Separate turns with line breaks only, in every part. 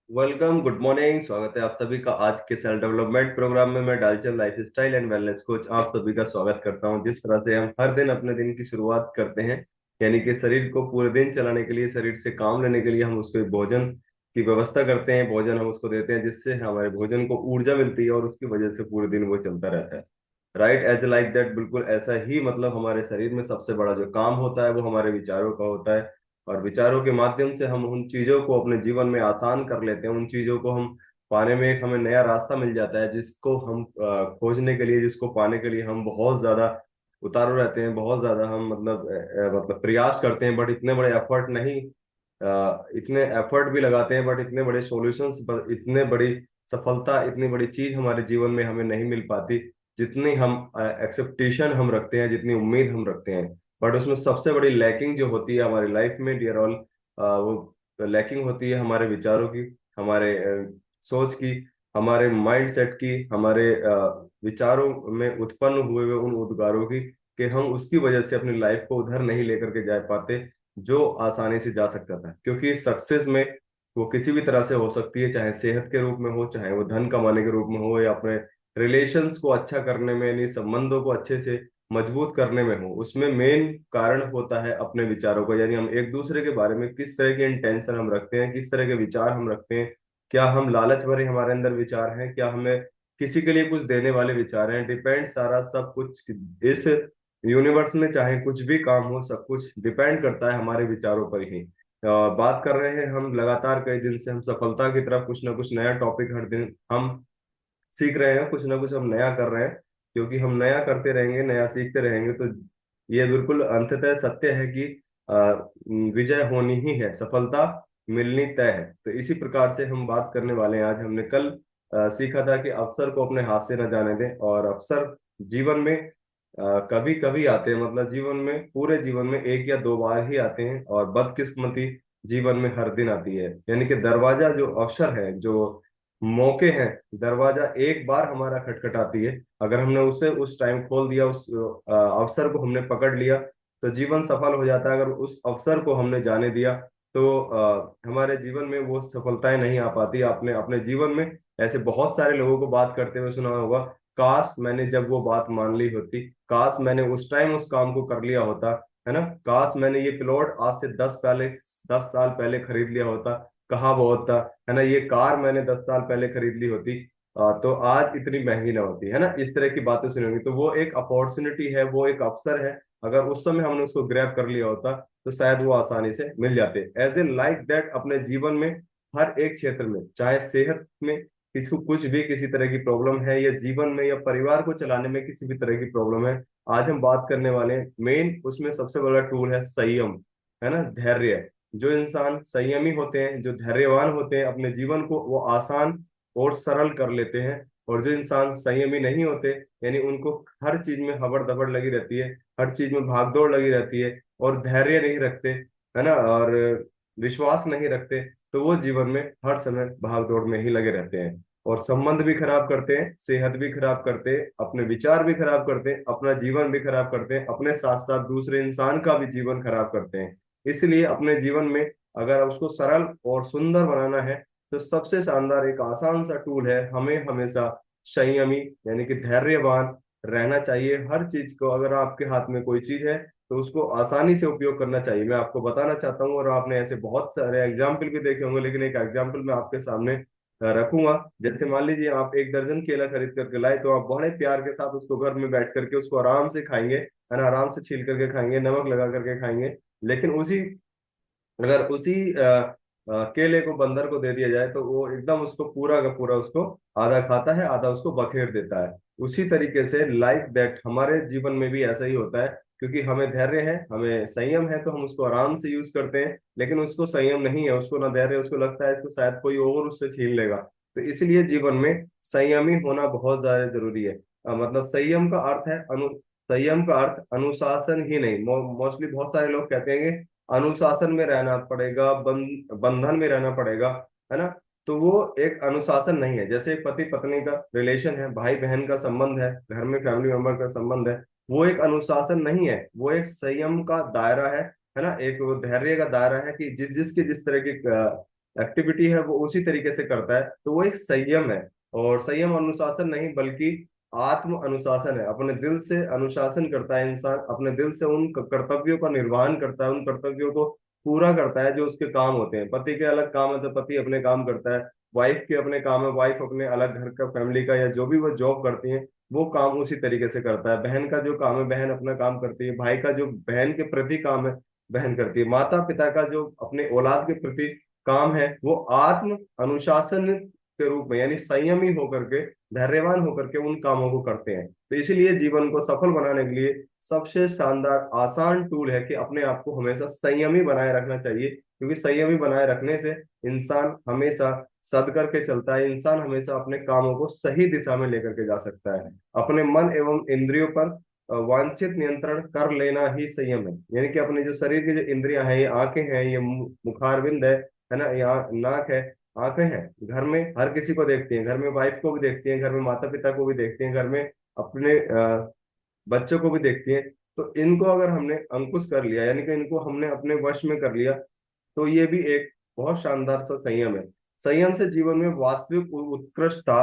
Welcome, good morning. स्वागत है आप सभी का आज के सेल्फ डेवलपमेंट प्रोग्राम में। मैं डालचल lifestyle and wellness coach आप सभी का स्वागत करता हूं। जिस तरह से हम हर दिन अपने दिन की शुरुआत करते हैं, यानी कि शरीर को पूरे दिन चलाने के लिए, शरीर से काम लेने के लिए हम उसको एक भोजन की व्यवस्था करते हैं, भोजन हम उसको देते हैं जिससे हमारे भोजन को ऊर्जा मिलती है और उसकी वजह से पूरे दिन वो चलता रहता है। राइट, एज लाइक दैट, बिल्कुल ऐसा ही मतलब हमारे शरीर में सबसे बड़ा जो काम होता है वो हमारे विचारों का होता है। और विचारों के माध्यम से हम उन चीजों को अपने जीवन में आसान कर लेते हैं, उन चीजों को हम पाने में एक हमें नया रास्ता मिल जाता है, जिसको हम खोजने के लिए, जिसको पाने के लिए हम बहुत ज्यादा उतारू रहते हैं, बहुत ज्यादा हम मतलब प्रयास करते हैं, बट इतने बड़े एफर्ट नहीं, इतने एफर्ट भी लगाते हैं बट इतने बड़े सॉल्यूशंस, इतने बड़ी सफलता, इतनी बड़ी चीज हमारे जीवन में हमें नहीं मिल पाती जितनी हम एक्सेप्टेशन हम रखते हैं, जितनी उम्मीद हम रखते हैं। बट उसमें सबसे बड़ी लैकिंग जो होती है हमारी लाइफ में, डियर ऑल, वो लैकिंग होती है हमारे विचारों की, हमारे सोच की, हमारे माइंड सेट की, हमारे विचारों में उत्पन्न हुए हुए उन उद्गारों की, कि हम उसकी वजह से अपनी लाइफ को उधर नहीं लेकर के जा पाते जो आसानी से जा सकता था। क्योंकि सक्सेस में वो किसी भी तरह से हो सकती है, चाहे सेहत के रूप में हो, चाहे वो धन कमाने के रूप में हो, या अपने रिलेशंस को अच्छा करने में, यानी संबंधों को अच्छे से मजबूत करने में हो। उसमें मेन कारण होता है अपने विचारों का, यानी हम एक दूसरे के बारे में किस तरह के इंटेंशन हम रखते हैं, किस तरह के विचार हम रखते हैं। क्या हम लालच भरे हमारे अंदर विचार हैं, क्या हमें किसी के लिए कुछ देने वाले विचार हैं। डिपेंड सारा सब कुछ इस यूनिवर्स में, चाहे कुछ भी काम हो, सब कुछ डिपेंड करता है हमारे विचारों पर ही। बात कर रहे हैं हम लगातार कई दिन से, हम सफलता की तरफ कुछ ना कुछ नया टॉपिक हर दिन हम सीख रहे हैं, कुछ ना कुछ हम नया कर रहे हैं। क्योंकि हम नया करते रहेंगे, नया सीखते रहेंगे, तो ये बिल्कुल अंततः सत्य है कि विजय होनी ही है, सफलता मिलनी तय है। तो इसी प्रकार से हम बात करने वाले हैं आज। हमने कल सीखा था कि अवसर को अपने हाथ से न जाने दें, और अवसर जीवन में कभी कभी आते हैं, मतलब जीवन में, पूरे जीवन में एक या दो बार ही आते हैं, और बदकिस्मती जीवन में हर दिन आती है। यानी कि दरवाजा, जो अवसर है, जो मौके हैं, दरवाजा एक बार हमारा खटखटाती है। अगर हमने उसे उस टाइम खोल दिया, उस अवसर को हमने पकड़ लिया, तो जीवन सफल हो जाता है। अगर उस अवसर को हमने जाने दिया, तो हमारे जीवन में वो सफलताएं नहीं आ पाती। आपने अपने जीवन में ऐसे बहुत सारे लोगों को बात करते हुए सुना होगा, काश मैंने जब वो बात मान ली होती, काश मैंने उस टाइम उस काम को कर लिया होता, है ना, काश मैंने ये प्लॉट आज से 10 साल पहले खरीद लिया होता, कहाँ वो होता, है ना, ये कार मैंने 10 साल पहले खरीद ली होती, तो आज इतनी महंगी ना होती, है ना। इस तरह की बातें सुनी होंगी। तो वो एक अपॉर्चुनिटी है, वो एक अवसर है। अगर उस समय हमने उसको ग्रैब कर लिया होता, तो शायद वो आसानी से मिल जाते। एज ए लाइक दैट, अपने जीवन में हर एक क्षेत्र में, चाहे सेहत में किसी को कुछ भी किसी तरह की प्रॉब्लम है, या जीवन में या परिवार को चलाने में किसी भी तरह की प्रॉब्लम है, आज हम बात करने वाले हैं मेन, उसमें सबसे बड़ा टूल है संयम, है ना, धैर्य। जो इंसान संयमी होते हैं, जो धैर्यवान होते हैं, अपने जीवन को वो आसान और सरल कर लेते हैं। और जो इंसान संयमी नहीं होते, यानी उनको हर चीज में हबड़ दबड़ लगी रहती है, हर चीज में भागदौड़ लगी रहती है, और धैर्य नहीं रखते, है ना, और विश्वास नहीं रखते, तो वो जीवन में हर समय भाग दौड़ में ही लगे रहते हैं, और संबंध भी खराब करते हैं, सेहत भी खराब करते हैं, अपने विचार भी खराब करते हैं, अपना जीवन भी खराब करते हैं, अपने साथ साथ दूसरे इंसान का भी जीवन खराब करते हैं। इसलिए अपने जीवन में अगर उसको सरल और सुंदर बनाना है, तो सबसे शानदार एक आसान सा टूल है, हमें हमेशा संयमी, यानी कि धैर्यवान रहना चाहिए। हर चीज को, अगर आपके हाथ में कोई चीज है, तो उसको आसानी से उपयोग करना चाहिए। मैं आपको बताना चाहता हूँ, और आपने ऐसे बहुत सारे एग्जाम्पल भी देखे होंगे, लेकिन एक एग्जाम्पल मैं आपके सामने रखूंगा। जैसे मान लीजिए आप एक दर्जन केला खरीद करके लाए, तो आप बड़े प्यार के साथ उसको घर में बैठ करके उसको आराम से खाएंगे, है ना, आराम से छील करके खाएंगे, नमक लगा करके खाएंगे। लेकिन उसी, अगर उसी केले को बंदर को दे दिया जाए, तो वो एकदम उसको पूरा का पूरा उसको आधा खाता है, आधा उसको बखेर देता है। उसी तरीके से लाइक दैट हमारे जीवन में भी ऐसा ही होता है। क्योंकि हमें धैर्य है, हमें संयम है, तो हम उसको आराम से यूज करते हैं। लेकिन उसको संयम नहीं है, उसको ना धैर्य, उसको लगता है इसको शायद कोई और उससे छीन लेगा। तो इसलिए जीवन में संयमी होना बहुत ज्यादा जरूरी है। मतलब संयम का अर्थ है संयम का अर्थ अनुशासन ही नहीं। मोस्टली बहुत सारे लोग कहते हैं कि अनुशासन में रहना पड़ेगा, बंधन में रहना पड़ेगा, है ना। तो वो एक अनुशासन नहीं है। जैसे एक पति पत्नी का रिलेशन है, भाई बहन का संबंध है, घर में फैमिली मेंबर का संबंध है, वो एक अनुशासन नहीं है, वो एक संयम का दायरा है ना, एक वो धैर्य का दायरा है कि जिसके जिस तरह की एक्टिविटी है वो उसी तरीके से करता है, तो वो एक संयम है। और संयम अनुशासन नहीं बल्कि आत्म अनुशासन है। अपने दिल से अनुशासन करता है इंसान, अपने दिल से उन कर्तव्यों का निर्वहन करता है, उन कर्तव्यों को पूरा करता है जो उसके काम होते हैं। पति के अलग काम है तो पति अपने काम करता है, वाइफ के अपने काम है, वाइफ अपने अलग घर का फैमिली का या जो भी वो जॉब करती है वो काम उसी तरीके से करता है। बहन का जो काम है बहन अपना काम करती है, भाई का जो बहन के प्रति काम है बहन करती है, माता पिता का जो अपने औलाद के प्रति काम है वो आत्म अनुशासन के रूप में यानी संयमी होकर के, धैर्यवान होकर के उन कामों को करते हैं। तो इसीलिए जीवन को सफल बनाने के लिए सबसे शानदार आसान टूल है कि अपने आप को हमेशा संयमी बनाए रखना चाहिए, क्योंकि संयमी बनाए रखने से इंसान हमेशा सद करके चलता है, इंसान हमेशा अपने कामों को सही दिशा में लेकर के जा सकता है। अपने मन एवं इंद्रियों पर वांछित नियंत्रण कर लेना ही संयम है। यानी कि अपने जो शरीर की जो इंद्रियां हैं, ये आंखें हैं, ये मुखारविंद है ना, यहाँ नाक है, आंखें हैं, घर में हर किसी को देखती हैं, घर में वाइफ को भी देखती हैं, घर में माता पिता को भी देखती हैं, घर में अपने बच्चों को भी देखती हैं। तो इनको अगर हमने अंकुश कर लिया यानी कि इनको हमने अपने वश में कर लिया तो ये भी एक बहुत शानदार सा संयम है। संयम से जीवन में वास्तविक उत्कृष्टता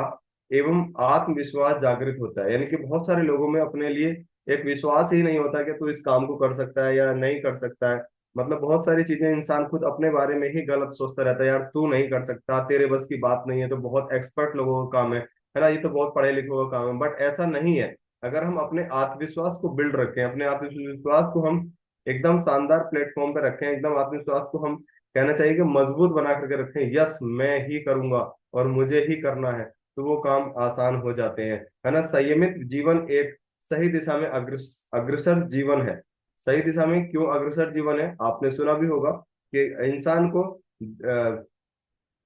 एवं आत्मविश्वास जागृत होता है। यानी कि बहुत सारे लोगों में अपने लिए एक विश्वास ही नहीं होता कि तू इस काम को कर सकता है या नहीं कर सकता है। मतलब बहुत सारी चीजें इंसान खुद अपने बारे में ही गलत सोचता रहता है, यार तू नहीं कर सकता, तेरे बस की बात नहीं है, तो बहुत एक्सपर्ट लोगों का काम है ना, ये तो बहुत पढ़े लिखों का काम है। बट ऐसा नहीं है। अगर हम अपने आत्मविश्वास को बिल्ड रखें, अपने आत्मविश्वास को हम एकदम शानदार प्लेटफॉर्म पे रखें, एकदम आत्मविश्वास को हम कहना चाहिए कि मजबूत बना करके रखें, यस मैं ही करूंगा और मुझे ही करना है, तो वो काम आसान हो जाते हैं, है ना। संयमित जीवन एक सही दिशा में अग्रसर जीवन है। सही दिशा में क्यों अग्रसर जीवन है, आपने सुना भी होगा कि इंसान को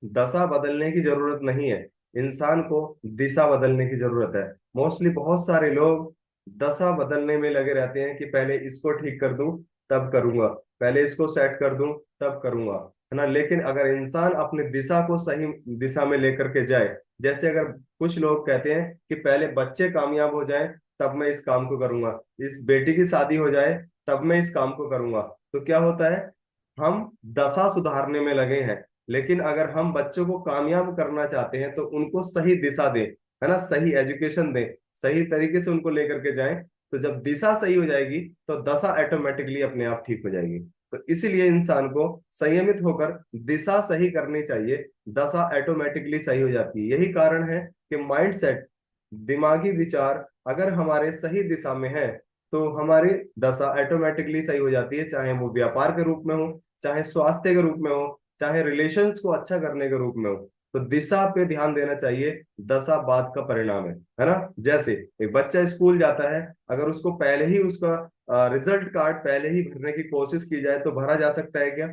दशा बदलने की जरूरत नहीं है, इंसान को दिशा बदलने की जरूरत है। मोस्टली बहुत सारे लोग दशा बदलने में लगे रहते हैं कि पहले इसको ठीक कर दूं तब करूंगा, पहले इसको सेट कर दूं तब करूंगा, है ना। लेकिन अगर इंसान अपनी दिशा को सही दिशा में लेकर के जाए, जैसे अगर कुछ लोग कहते हैं कि पहले बच्चे कामयाब हो जाएं तब मैं इस काम को करूंगा, इस बेटी की शादी हो जाए तब मैं इस काम को करूंगा, तो क्या होता है, हम दशा सुधारने में लगे हैं। लेकिन अगर हम बच्चों को कामयाब करना चाहते हैं तो उनको सही दिशा दें, है ना, सही एजुकेशन दें, सही तरीके से उनको लेकर के जाएं। तो जब दिशा सही हो जाएगी तो दशा ऑटोमेटिकली अपने आप ठीक हो जाएगी। तो इसीलिए इंसान को संयमित होकर दिशा सही करनी चाहिए, दशा ऑटोमेटिकली सही हो जाती है। यही कारण है कि माइंड सेट, दिमागी विचार अगर हमारे सही दिशा में है तो हमारी दशा ऑटोमेटिकली सही हो जाती है, चाहे वो व्यापार के रूप में हो, चाहे स्वास्थ्य के रूप में हो, चाहे रिलेशंस को अच्छा करने के रूप में हो। तो दिशा पे ध्यान देना चाहिए, दशा बाद का परिणाम है ना। जैसे एक बच्चा स्कूल जाता है, अगर उसको पहले ही उसका रिजल्ट कार्ड पहले ही भरने की कोशिश की जाए तो भरा जा सकता है क्या?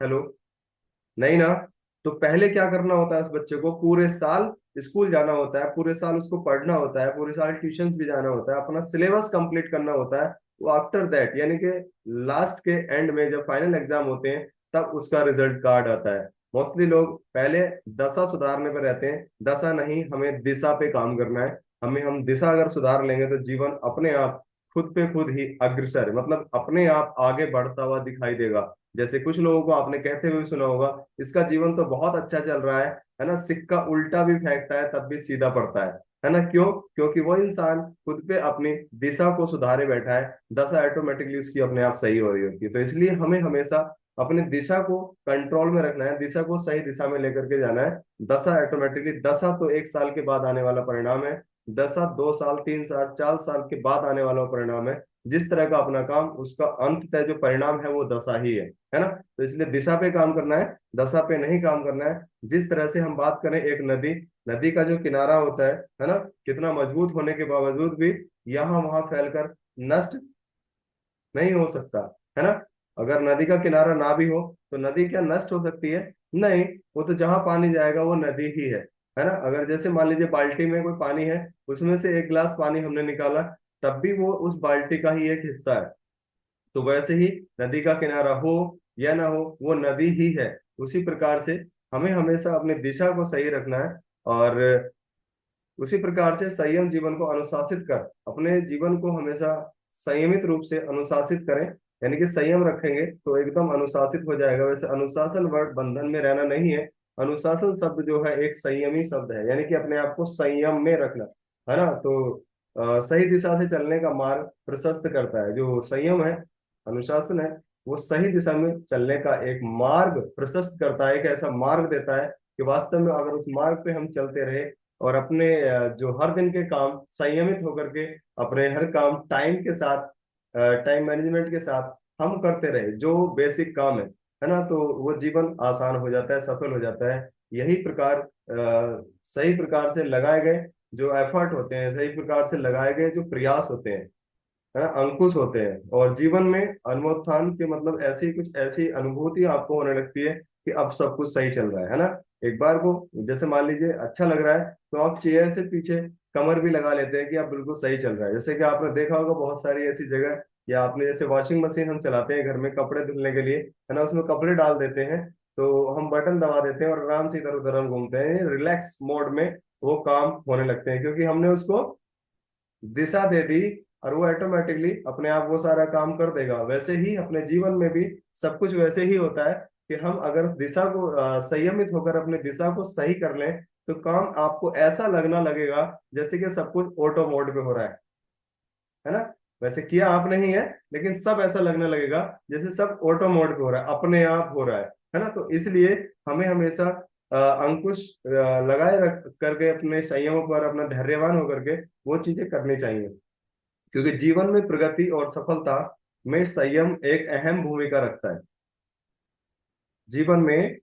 हेलो, नहीं ना। तो पहले क्या करना होता है, उस बच्चे को पूरे साल स्कूल जाना होता है, पूरे साल उसको पढ़ना होता है, पूरे साल ट्यूशंस भी जाना होता है, अपना सिलेबस कंप्लीट करना होता है। वो आफ्टर दैट यानी कि लास्ट के एंड में जब फाइनल एग्जाम होते हैं तब उसका रिजल्ट कार्ड आता है। मोस्टली लोग पहले दशा सुधारने पर रहते हैं, दशा नहीं, हमें दिशा पे काम करना है। हम दिशा अगर सुधार लेंगे तो जीवन अपने आप खुद पे खुद ही अग्रसर, मतलब अपने आप आगे बढ़ता हुआ दिखाई देगा। जैसे कुछ लोगों को आपने कहते हुए भी सुना होगा, इसका जीवन तो बहुत अच्छा चल रहा है ना, सिक्का उल्टा भी फेंकता है तब भी सीधा पड़ता है ना। क्यों? क्योंकि वो इंसान खुद पे अपनी दिशा को सुधारे बैठा है, दशा ऑटोमेटिकली उसकी अपने आप सही हो रही होती है। तो इसलिए हमें हमेशा अपनी दिशा को कंट्रोल में रखना है, दिशा को सही दिशा में लेकर के जाना है। दशा ऑटोमेटिकली, दशा तो एक साल के बाद आने वाला परिणाम है, दशा 2 साल 3 साल 4 साल के बाद आने वाला परिणाम है। जिस तरह का अपना काम, उसका अंततः जो परिणाम है वो दशा ही है ना। तो इसलिए दिशा पे काम करना है, दशा पे नहीं काम करना है। जिस तरह से हम बात करें, एक नदी, नदी का जो किनारा होता है ना, कितना मजबूत होने के बावजूद भी यहाँ वहां फैलकर नष्ट नहीं हो सकता, है ना। अगर नदी का किनारा ना भी हो तो नदी क्या नष्ट हो सकती है? नहीं, वो तो जहां पानी जाएगा वो नदी ही है ना। अगर जैसे मान लीजिए बाल्टी में कोई पानी है, उसमें से एक गिलास पानी हमने निकाला, तब भी वो उस बाल्टी का ही एक हिस्सा है। तो वैसे ही नदी का किनारा हो या ना हो, वो नदी ही है। उसी प्रकार से हमें हमेशा अपनी दिशा को सही रखना है, और उसी प्रकार से संयम जीवन को अनुशासित कर, अपने जीवन को हमेशा संयमित रूप से अनुशासित करें। यानी कि संयम रखेंगे तो एकदम अनुशासित हो जाएगा। वैसे अनुशासन वर्ड बंधन में रहना नहीं है, अनुशासन शब्द जो है एक संयमी शब्द है, यानी कि अपने आप को संयम में रखना, है ना। तो सही दिशा से चलने का मार्ग प्रशस्त करता है। जो संयम है, अनुशासन है, वो सही दिशा में चलने का एक मार्ग प्रशस्त करता है, एक ऐसा मार्ग देता है कि वास्तव में अगर उस मार्ग पे हम चलते रहे और अपने जो हर दिन के काम संयमित होकर के, अपने हर काम टाइम के साथ, टाइम मैनेजमेंट के साथ हम करते रहे, जो बेसिक काम है ना, तो वो जीवन आसान हो जाता है, सफल हो जाता है। यही प्रकार सही प्रकार से लगाए गए जो एफर्ट होते हैं, सही प्रकार से लगाए गए जो प्रयास होते हैं, है ना, अंकुश होते हैं, और जीवन में अनवोत्थान के मतलब ऐसी कुछ ऐसी अनुभूति आपको होने लगती है कि अब सब कुछ सही चल रहा है ना। एक बार को जैसे मान लीजिए अच्छा लग रहा है, तो आप चेयर से पीछे कमर भी लगा लेते हैं कि अब बिल्कुल सही चल रहा है। जैसे कि आपने देखा होगा बहुत सारी ऐसी जगह, या आपने जैसे वॉशिंग मशीन हम चलाते हैं घर में कपड़े धुलने के लिए, है ना, उसमें कपड़े डाल देते हैं, तो हम बटन दबा देते हैं और आराम से इधर उधर हम घूमते हैं, रिलैक्स मोड में वो काम होने लगते हैं, क्योंकि हमने उसको दिशा दे दी, और वो ऑटोमेटिकली अपने आप वो सारा काम कर देगा। वैसे ही अपने जीवन में भी सब कुछ वैसे ही होता है कि हम अगर दिशा को संयमित होकर अपने दिशा को सही कर लें, तो काम आपको ऐसा लगना लगेगा जैसे कि सब कुछ ऑटो मोड पे हो रहा है ना। वैसे किया आपने ही है, लेकिन सब ऐसा लगने लगेगा जैसे सब ऑटो मोड पे हो रहा है, अपने आप हो रहा है ना। तो इसलिए हमें हमेशा अंकुश लगाए रख करके अपने संयमों पर अपना धैर्यवान होकर के वो चीजें करनी चाहिए, क्योंकि जीवन में प्रगति और सफलता में संयम एक अहम भूमिका रखता है। जीवन में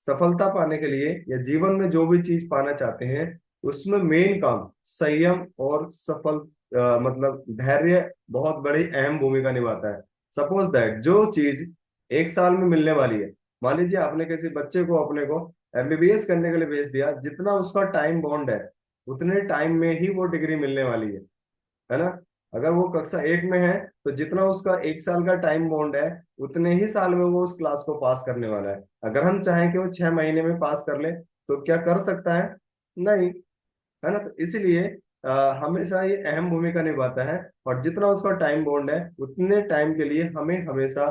सफलता पाने के लिए या जीवन में जो भी चीज पाना चाहते हैं, उसमें मेन काम संयम और सफल मतलब धैर्य बहुत बड़ी अहम भूमिका निभाता है। सपोज दैट जो चीज एक साल में मिलने वाली है, मान लीजिए आपने किसी बच्चे को अपने को एमबीबीएस करने के लिए भेज दिया, जितना उसका टाइम बॉन्ड है उतने टाइम में ही वो डिग्री मिलने वाली है ना। अगर वो कक्षा एक में है, तो जितना उसका एक साल का टाइम बॉन्ड है उतने ही साल में वो उस क्लास को पास करने वाला है। अगर हम चाहें कि वो 6 महीने में पास कर ले, तो क्या कर सकता है? नहीं, है ना। तो इसलिए हमेशा ये अहम भूमिका निभाता है, और जितना उसका टाइम बॉन्ड है उतने टाइम के लिए हमें हमेशा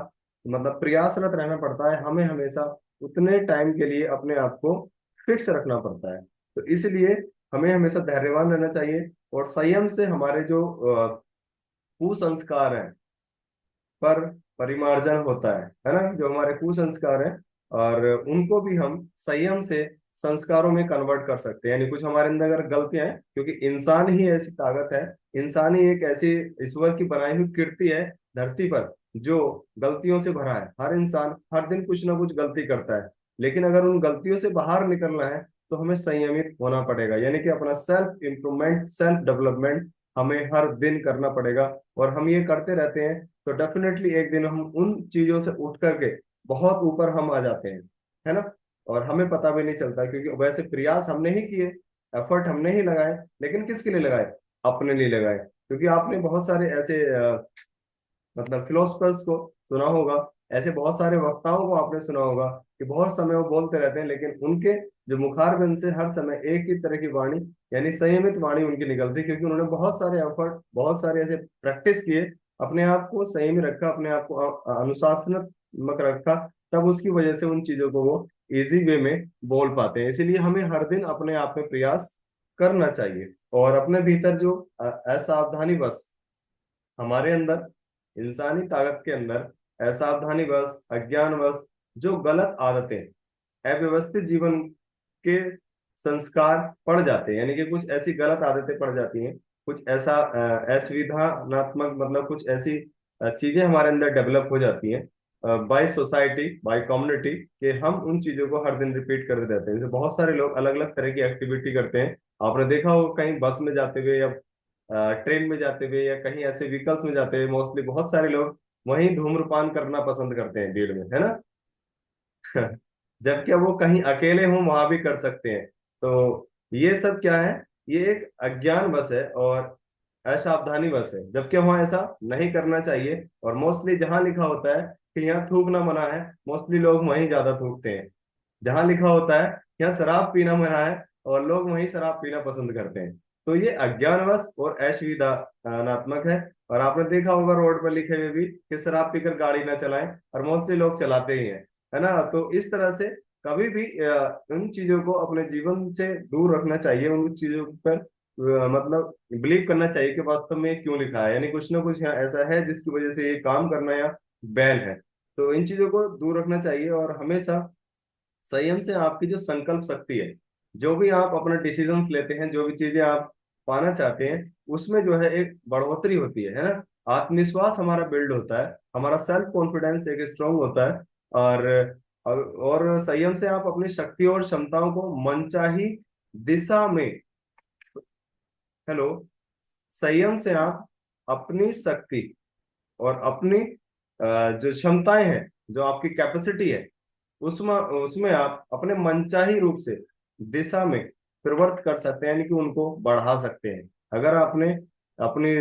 मतलब प्रयासरत रहना पड़ता है, हमें हमेशा उतने टाइम के लिए अपने आप को फिक्स रखना पड़ता है। तो इसलिए हमें हमेशा धैर्यवान रहना चाहिए, और संयम से हमारे जो कुसंस्कार हैं पर परिमार्जन होता है ना, जो हमारे कुसंस्कार हैं, और उनको भी हम संयम से संस्कारों में कन्वर्ट कर सकते हैं। यानी कुछ हमारे अंदर अगर गलतियां हैं, क्योंकि इंसान ही ऐसी ताकत है, इंसान ही एक ऐसी ईश्वर की बनाई हुई कृति है धरती पर, जो गलतियों से भरा है। हर इंसान हर दिन कुछ ना कुछ गलती करता है, लेकिन अगर उन गलतियों से बाहर निकलना है तो हमें संयमित होना पड़ेगा, यानी कि अपना सेल्फ इम्प्रूवमेंट, सेल्फ डेवलपमेंट हमें हर दिन करना पड़ेगा। और हम ये करते रहते हैं, तो डेफिनेटली एक दिन हम उन चीजों से उठ करके बहुत ऊपर हम आ जाते हैं, है ना। और हमें पता भी नहीं चलता, क्योंकि वैसे प्रयास हमने ही किए, एफर्ट हमने ही लगाए, लेकिन किसके लिए लगाए? अपने लिए लगाए। क्योंकि आपने बहुत सारे ऐसे मतलब फिलोसफर्स को सुना होगा, ऐसे बहुत सारे वक्ताओं को आपने सुना होगा कि बहुत समय वो बोलते रहते हैं, लेकिन उनके जो मुखारबिंद से हर समय एक ही तरह की वाणी, यानी संयमित वाणी उनकी निकलती है, क्योंकि उन्होंने बहुत सारे एफर्ट, बहुत सारे ऐसे प्रैक्टिस किए, अपने आप को संयमी रखा, अपने आप को अनुशासनात्मक रखा, तब उसकी वजह से उन चीजों को वो इजी वे में बोल पाते हैं। इसीलिए हमें हर दिन अपने आप में प्रयास करना चाहिए, और अपने भीतर जो असावधानी, हमारे अंदर इंसानी ताकत के अंदर असावधानीवश, अज्ञानवश जो गलत आदतें, अव्यवस्थित जीवन के संस्कार पड़ जाते हैं, यानी कि कुछ ऐसी गलत आदतें पड़ जाती हैं, कुछ ऐसा असुविधानात्मक मतलब कुछ ऐसी चीजें हमारे अंदर डेवलप हो जाती हैं बाय सोसाइटी, बाय कम्युनिटी, कि हम उन चीजों को हर दिन रिपीट करते रहते हैं। जैसे बहुत सारे लोग अलग अलग तरह की एक्टिविटी करते हैं, आपने देखा होगा कहीं बस में जाते हुए या ट्रेन में जाते हुए या कहीं ऐसे व्हीकल्स में जाते हुए, मोस्टली बहुत सारे लोग वहीं धूम्रपान करना पसंद करते हैं भीड़ में, है ना। जबकि अब वो कहीं अकेले हों वहां भी कर सकते हैं। तो ये सब क्या है? ये एक अज्ञान बस है और असावधानी बस है, जबकि वहां ऐसा नहीं करना चाहिए। और मोस्टली जहां लिखा होता है कि यहाँ थूकना मना है, मोस्टली लोग वहीं ज्यादा थूकते हैं। जहां लिखा होता है यहाँ शराब पीना मना है, और लोग वहीं शराब पीना पसंद करते हैं। तो ये अज्ञानवश और असुविधानात्मक है। और आपने देखा होगा रोड पर लिखे हुए भी कि शराब पीकर गाड़ी ना चलाएं, और मोस्टली लोग चलाते ही हैं, है ना। तो इस तरह से कभी भी उन चीजों को अपने जीवन से दूर रखना चाहिए, उन चीजों पर मतलब बिलीव करना चाहिए कि वास्तव में ये क्यों लिखा है, यानी कुछ ना कुछ यहाँ ऐसा है जिसकी वजह से ये काम करना या बैन है। तो इन चीजों को दूर रखना चाहिए, और हमेशा संयम से आपकी जो संकल्प शक्ति है, जो भी आप अपना डिसीजंस लेते हैं, जो भी चीजें आप पाना चाहते हैं, उसमें जो है एक बढ़ोतरी होती है ना। आत्मविश्वास हमारा बिल्ड होता है, हमारा सेल्फ कॉन्फिडेंस एक स्ट्रांग होता है। और संयम से आप अपनी शक्ति और क्षमताओं को मनचाही दिशा में, हेलो, संयम से आप अपनी शक्ति और अपनी जो क्षमताएं हैं, जो आपकी कैपेसिटी है, उसमें उसमें आप अपने मनचाही रूप से दिशा में प्रवृत्त कर सकते हैं, यानी कि उनको बढ़ा सकते हैं। अगर आपने अपनी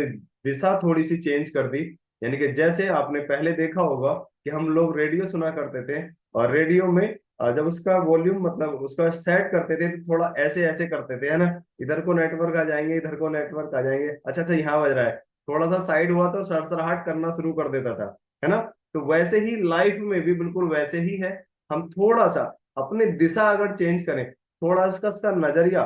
दिशा थोड़ी सी चेंज कर दी, यानी कि जैसे आपने पहले देखा होगा कि हम लोग रेडियो सुना करते थे, और रेडियो में जब उसका वॉल्यूम मतलब उसका सेट करते थे तो थोड़ा ऐसे ऐसे करते थे, है ना। इधर को नेटवर्क आ जाएंगे, इधर को नेटवर्क आ जाएंगे, अच्छा अच्छा यहाँ बज रहा है, थोड़ा सा साइड हुआ तो सरसराहट करना शुरू कर देता था, है ना। तो वैसे ही लाइफ में भी बिल्कुल वैसे ही है। हम थोड़ा सा अपनी दिशा अगर चेंज करें, थोड़ा इसका नजरिया,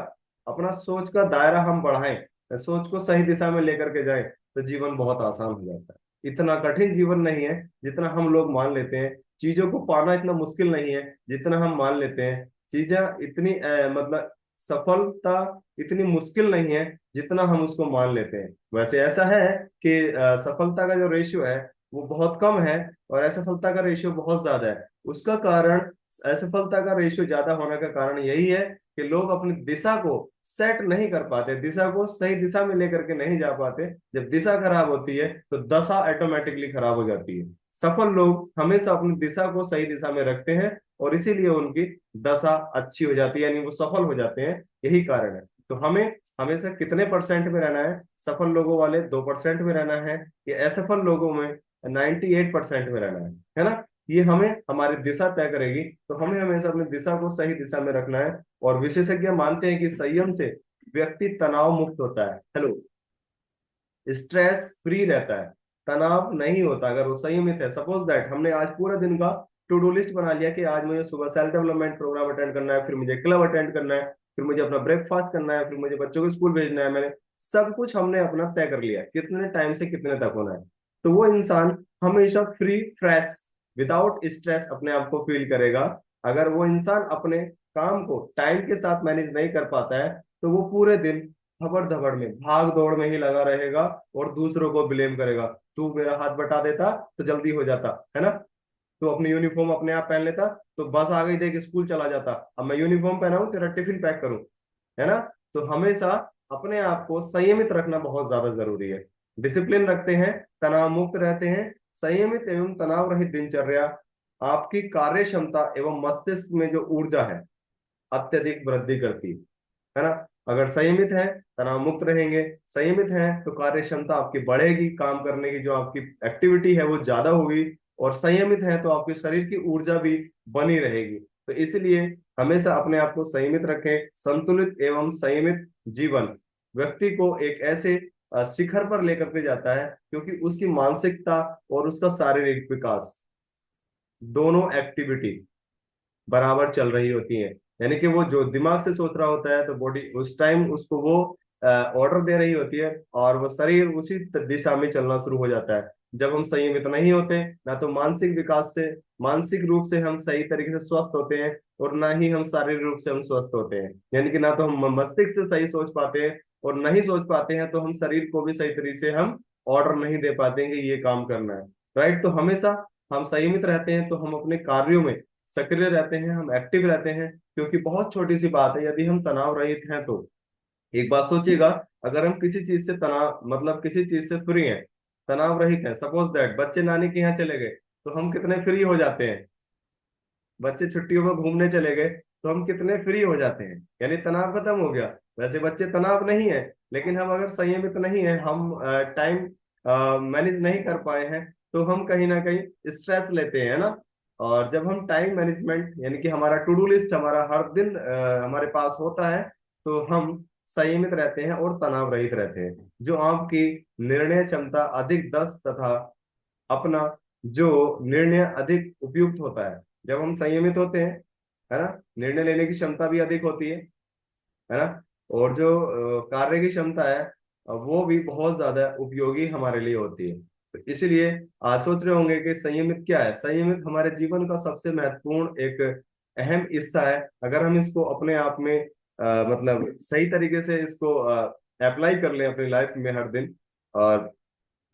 अपना सोच का दायरा हम बढ़ाएं, सोच को सही दिशा में लेकर के जाएं, तो जीवन बहुत आसान हो जाता है। इतना कठिन जीवन नहीं है जितना हम लोग मान लेते हैं। चीजों को पाना इतना मुश्किल नहीं है जितना हम मान लेते हैं। चीजें इतनी मतलब सफलता इतनी मुश्किल नहीं है जितना हम उसको मान लेते हैं। वैसे ऐसा है कि सफलता का जो रेशियो है वो बहुत कम है, और असफलता का रेशियो बहुत ज्यादा है। उसका कारण, असफलता का रेशियो ज्यादा होने का कारण यही है कि लोग अपनी दिशा को सेट नहीं कर पाते, दिशा को सही दिशा में लेकर के नहीं जा पाते। जब दिशा खराब होती है तो दशा ऑटोमेटिकली खराब हो जाती है। सफल लोग हमेशा अपनी दिशा को सही दिशा में रखते हैं, और इसीलिए उनकी दशा अच्छी हो जाती है, यानी वो सफल हो जाते हैं। यही कारण है। तो हमें हमेशा कितने परसेंट में रहना है? सफल लोगों वाले 2% में रहना है, या असफल लोगों में 98% में रहना है ना। ये हमें हमारी दिशा तय करेगी। तो हमें हमेशा अपनी दिशा को सही दिशा में रखना है। और विशेषज्ञ मानते हैं कि संयम से व्यक्ति तनाव मुक्त होता है, हेलो, स्ट्रेस फ्री रहता है, तनाव नहीं होता अगर वो संयमित है। सपोज दैट हमने आज पूरा दिन का टू डू लिस्ट बना लिया कि आज मुझे सुबह सेल्फ डेवलपमेंट प्रोग्राम अटेंड करना है, फिर मुझे क्लब अटेंड करना है, फिर मुझे अपना ब्रेकफास्ट करना है, फिर मुझे बच्चों को स्कूल भेजना है। मैंने सब कुछ हमने अपना तय कर लिया कितने टाइम से कितने तक होना है। तो वो इंसान हमेशा फ्री फ्रेश विदाउट स्ट्रेस अपने आप को फील करेगा। अगर वो इंसान अपने काम को टाइम के साथ मैनेज नहीं कर पाता है, तो वो पूरे दिन खबर धबड़ में भाग दौड़ में ही लगा रहेगा, और दूसरों को ब्लेम करेगा। तू मेरा हाथ बटा देता तो जल्दी हो जाता, है ना। तू अपनी यूनिफॉर्म अपने आप पहन लेता तो बस आ गई, देख स्कूल चला जाता। अब मैं यूनिफॉर्म पहना हूं, तेरा टिफिन पैक करूं, है ना। तो हमेशा अपने आप को संयमित रखना बहुत ज्यादा जरूरी है। डिसिप्लिन रखते हैं, तनाव मुक्त रहते हैं। संयमित एवं तनाव रहित दिनचर्या आपकी कार्य क्षमता एवं मस्तिष्क में जो ऊर्जा है अत्यधिक वृद्धि करती है ना। अगर संयमित है, तनाव मुक्त रहेंगे, संयमित है तो कार्य क्षमता आपकी बढ़ेगी, काम करने की जो आपकी एक्टिविटी है वो ज्यादा होगी। और संयमित है तो आपके शरीर की ऊर्जा भी बनी रहेगी। तो इसलिए हमेशा अपने आप को संयमित रखें। संतुलित एवं संयमित जीवन व्यक्ति को एक ऐसे शिखर पर लेकर के जाता है, क्योंकि उसकी मानसिकता और उसका शारीरिक विकास, दोनों एक्टिविटी बराबर चल रही होती है। यानी कि वो जो दिमाग से सोच रहा होता है तो बॉडी उस टाइम उसको वो ऑर्डर दे रही होती है, और वो शरीर उसी दिशा में चलना शुरू हो जाता है। जब हम संयमित नहीं होते, ना तो मानसिक विकास से, मानसिक रूप से हम सही तरीके से स्वस्थ होते हैं, और ना ही हम शारीरिक रूप से हम स्वस्थ होते हैं। यानी कि ना तो हम मस्तिष्क से सही सोच पाते हैं, और नहीं सोच पाते हैं तो हम शरीर को भी सही तरीके से हम ऑर्डर नहीं दे पाते हैं कि ये काम करना है। राइट। तो हमेशा हम संयमित रहते हैं तो हम अपने कार्यों में सक्रिय रहते हैं, हम एक्टिव रहते हैं। क्योंकि बहुत छोटी सी बात है, यदि हम तनाव रहित हैं तो एक बात सोचिएगा, अगर हम किसी चीज से तनाव मतलब किसी चीज से फ्री हैं, तनाव रहित हैं, सपोज दैट बच्चे नानी के यहाँ चले गए तो हम कितने फ्री हो जाते हैं। बच्चे छुट्टियों में घूमने चले गए तो हम कितने फ्री हो जाते हैं, यानी तनाव खत्म हो गया। वैसे बच्चे तनाव नहीं है, लेकिन हम अगर संयमित नहीं है, हम टाइम मैनेज नहीं कर पाए हैं, तो हम कहीं ना कहीं स्ट्रेस लेते हैं ना। और जब हम टाइम मैनेजमेंट यानी कि हमारा टू डू लिस्ट हमारा हर दिन हमारे पास होता है, तो हम संयमित रहते हैं और तनाव रहित रहते हैं। जो आपकी निर्णय क्षमता अधिक दक्ष तथा अपना जो निर्णय अधिक उपयुक्त होता है। जब हम संयमित होते हैं है ना। निर्णय लेने की क्षमता भी अधिक होती है ना। और जो कार्य की क्षमता है वो भी बहुत ज्यादा उपयोगी हमारे लिए होती है। तो इसीलिए आज सोच रहे होंगे कि संयमित क्या है। संयमित हमारे जीवन का सबसे महत्वपूर्ण एक अहम हिस्सा है। अगर हम इसको अपने आप में मतलब सही तरीके से इसको अप्लाई कर लें अपनी लाइफ में हर दिन, और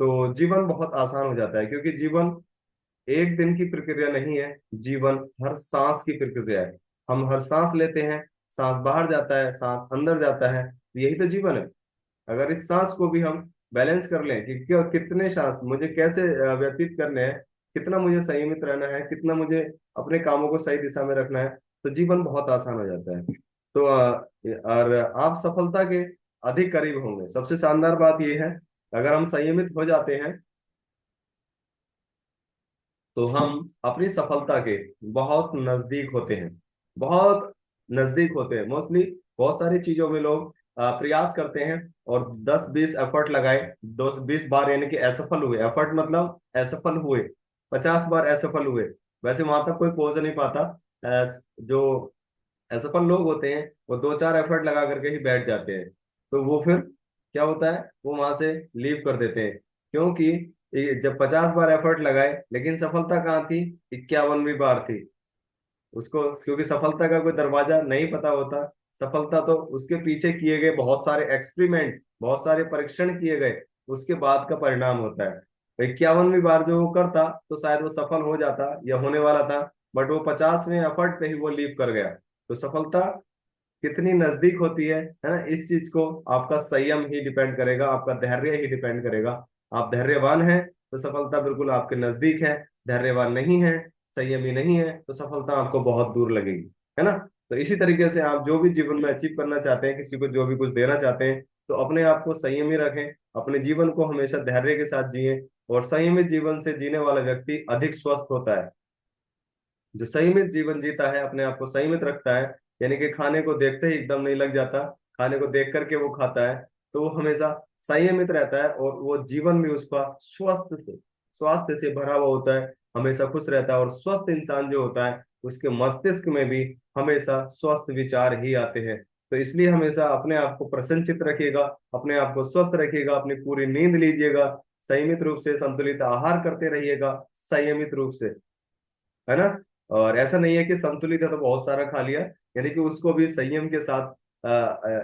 तो जीवन बहुत आसान हो जाता है। क्योंकि जीवन एक दिन की प्रक्रिया नहीं है, जीवन हर सांस की प्रक्रिया है। हम हर सांस लेते हैं, सांस बाहर जाता है, सांस अंदर जाता है, यही तो जीवन है। अगर इस सांस को भी हम बैलेंस कर लें कि क्यों कितने सांस मुझे कैसे व्यतीत करने हैं, कितना मुझे संयमित रहना है, कितना मुझे अपने कामों को सही दिशा में रखना है, तो जीवन बहुत आसान हो जाता है। तो और आप सफलता के अधिक करीब होंगे। सबसे शानदार बात यह है, अगर हम संयमित हो जाते हैं तो हम अपनी सफलता के बहुत नजदीक होते हैं। बहुत नजदीक होते हैं। मोस्टली बहुत सारी चीजों में लोग प्रयास करते हैं और 10-20 एफर्ट लगाए, 10-20 बार यानी कि असफल हुए। एफर्ट मतलब असफल हुए, 50 बार असफल हुए, वैसे वहां तक कोई पहुंच नहीं पाता। जो असफल लोग होते हैं वो 2-4 एफर्ट लगा करके ही बैठ जाते हैं। तो वो फिर क्या होता है, वो वहां से लीव कर देते हैं। क्योंकि जब 50 बार एफर्ट लगाए लेकिन सफलता कहाँ थी, 51वीं बार थी उसको। क्योंकि सफलता का कोई दरवाजा नहीं पता होता। सफलता तो उसके पीछे किए गए बहुत सारे एक्सपेरिमेंट, बहुत सारे परीक्षण किए गए, उसके बाद का परिणाम होता है। 51वीं बार जो वो करता तो शायद वो सफल हो जाता या होने वाला था, बट वो 50वें एफर्ट पे ही वो लीव कर गया। तो सफलता कितनी नजदीक होती है ना, इस चीज को आपका संयम ही डिपेंड करेगा, आपका धैर्य ही डिपेंड करेगा। आप धैर्यवान हैं तो सफलता बिल्कुल आपके नजदीक है। धैर्यवान नहीं है, संयमी नहीं है, तो सफलता आपको बहुत दूर लगेगी, है ना। तो इसी तरीके से आप जो भी जीवन में अचीव करना चाहते हैं, किसी को जो भी कुछ देना चाहते हैं, तो अपने आप को संयमी रखें, अपने जीवन को हमेशा धैर्य के साथ जिए। और संयमित जीवन से जीने वाला व्यक्ति अधिक स्वस्थ होता है। जो संयमित जीवन जीता है, अपने आप को संयमित रखता है, यानी कि खाने को देखते ही एकदम नहीं लग जाता, खाने को देख करके वो खाता है, तो वो हमेशा संयमित रहता है और वो जीवन भी उसका स्वास्थ्य से भरा हुआ होता है, हमेशा खुश रहता है। और स्वस्थ इंसान जो होता है उसके मस्तिष्क में भी हमेशा स्वस्थ विचार ही आते हैं। तो इसलिए हमेशा अपने आप को प्रसन्नचित रखिएगा, अपने आप को स्वस्थ रखिएगा, अपनी पूरी नींद लीजिएगा, संयमित रूप से संतुलित आहार करते रहिएगा, संयमित रूप से, है ना। और ऐसा नहीं है कि संतुलित है तो बहुत सारा खा लिया, यानी कि उसको भी संयम के साथ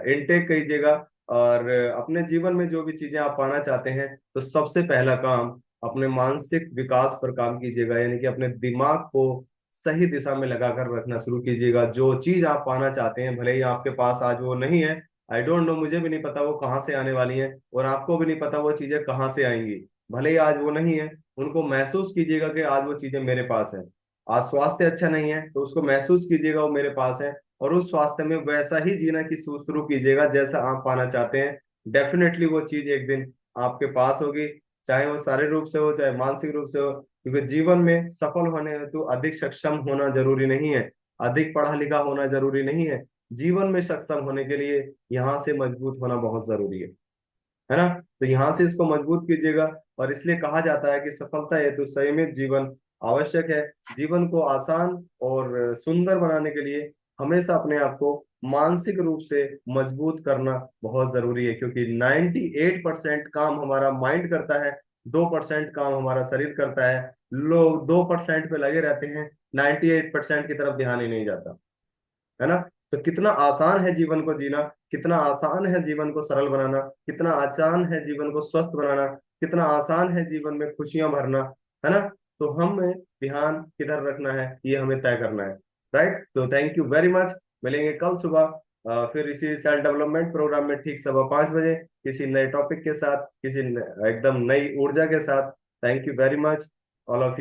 इनटेक कीजिएगा। और अपने जीवन में जो भी चीजें आप पाना चाहते हैं, तो सबसे पहला काम अपने मानसिक विकास पर काम कीजिएगा, यानी कि अपने दिमाग को सही दिशा में लगाकर रखना शुरू कीजिएगा। जो चीज आप पाना चाहते हैं, भले ही आपके पास आज वो नहीं है, आई डोंट नो, मुझे भी नहीं पता वो कहाँ से आने वाली है, और आपको भी नहीं पता वो चीजें कहाँ से आएंगी। भले ही आज वो नहीं है, उनको महसूस कीजिएगा कि आज वो चीजें मेरे पास है। आज स्वास्थ्य अच्छा नहीं है तो उसको महसूस कीजिएगा वो मेरे पास है, और उस स्वास्थ्य में वैसा ही जीना की शुरू कीजिएगा जैसा आप पाना चाहते हैं। डेफिनेटली वो चीज एक दिन आपके पास होगी, चाहे वो शारीरिक रूप से हो चाहे मानसिक रूप से हो। क्योंकि जीवन में सफल होने हेतु अधिक सक्षम होना जरूरी नहीं है, अधिक पढ़ा लिखा होना जरूरी नहीं है। जीवन में सक्षम होने के लिए यहाँ से मजबूत होना बहुत जरूरी है ना। तो यहाँ से इसको मजबूत कीजिएगा। और इसलिए कहा जाता है कि सफलता हेतु संयमित जीवन आवश्यक है। जीवन को आसान और सुंदर बनाने के लिए हमेशा अपने आप को मानसिक रूप से मजबूत करना बहुत जरूरी है। क्योंकि 98% काम हमारा माइंड करता है, 2% काम हमारा शरीर करता है। लोग 2% पे लगे रहते हैं, 98% की तरफ ध्यान ही नहीं जाता, है ना। तो कितना आसान है जीवन को जीना, कितना आसान है जीवन को सरल बनाना, कितना आसान है जीवन को स्वस्थ बनाना, कितना आसान है जीवन में खुशियां भरना, है ना। तो हमें ध्यान किधर रखना है ये हमें तय करना है। राइट। तो थैंक यू वेरी मच। मिलेंगे कल सुबह फिर इसी सेल्फ डेवलपमेंट प्रोग्राम में ठीक 5:15 बजे, किसी नए टॉपिक के साथ, एकदम नई ऊर्जा के साथ। Thank you very much all of